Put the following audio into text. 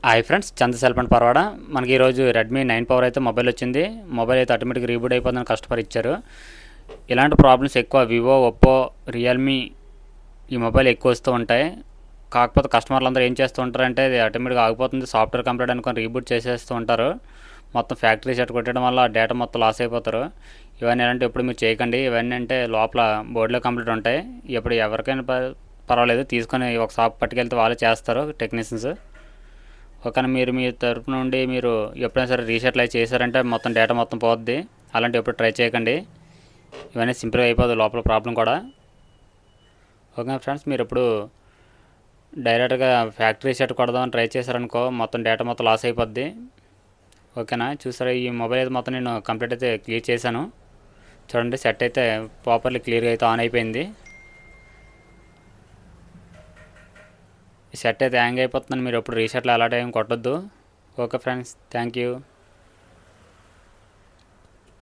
Hi friends, చంద్రశేల్పండ్ and Parawada. మనకి ఈరోజు రెడ్మీ 9 పవర్ అయితే మొబైల్ వచ్చింది. మొబైల్ అయితే ఆటోమేటిక్ రీబూట్ అయిపోతుందని కస్టమర్ ఇచ్చారు. ఇలాంటి ప్రాబ్లమ్స్ ఎక్కువ వివో, ఒప్పో, రియల్మీ ఈ మొబైల్ ఎక్కువ వస్తూ ఉంటాయి. కాకపోతే కస్టమర్లు అందరూ ఏం చేస్తూ ఉంటారంటే ఇది ఆటోమేటిక్గా ఆగిపోతుంది, సాఫ్ట్వేర్ కంప్లీట్ అనుకొని రీబూట్ చేసేస్తూ ఉంటారు. మొత్తం ఫ్యాక్టరీ సెట్ కొట్టడం వల్ల డేటా మొత్తం లాస్ అయిపోతారు. ఇవన్నీ అంటే ఎప్పుడు మీరు చేయకండి. ఇవన్నీ అంటే లోపల బోర్డులో కంప్లీట్ ఉంటాయి. ఇప్పుడు ఎవరికైనా పర్వాలేదు, తీసుకొని ఒక షాప్ పట్టుకెళ్తే వాళ్ళే చేస్తారు టెక్నీషియన్స్. ఒకవేళ మీరు మీ తరపు నుండి మీరు ఎప్పుడైనా సరే రీసెట్లు అయి చేశారంటే మొత్తం డేటా మొత్తం పోద్ది. అలాంటి ఎప్పుడు ట్రై చేయకండి. ఇవన్నీ సింపుల్గా అయిపోద్ది లోపల ప్రాబ్లం కూడా. ఓకే ఫ్రెండ్స్, మీరు ఎప్పుడు డైరెక్ట్గా ఫ్యాక్టరీ సెట్ కొడదామని ట్రై చేశారనుకో మొత్తం డేటా మొత్తం లాస్ అయిపోద్ది. ఓకేనా, చూసారా ఈ మొబైల్ అయితే మొత్తం నేను కంప్లీట్ అయితే క్లియర్ చేశాను. చూడండి, సెట్ అయితే ప్రాపర్లీ క్లియర్గా అయితే ఆన్ అయిపోయింది. ఈ సెట్ అయితే హ్యాంగ్ అయిపోతుందని మీరు ఎప్పుడు రీసెట్లో అలాంటి ఏం కొట్టొద్దు. Okay friends, thank you.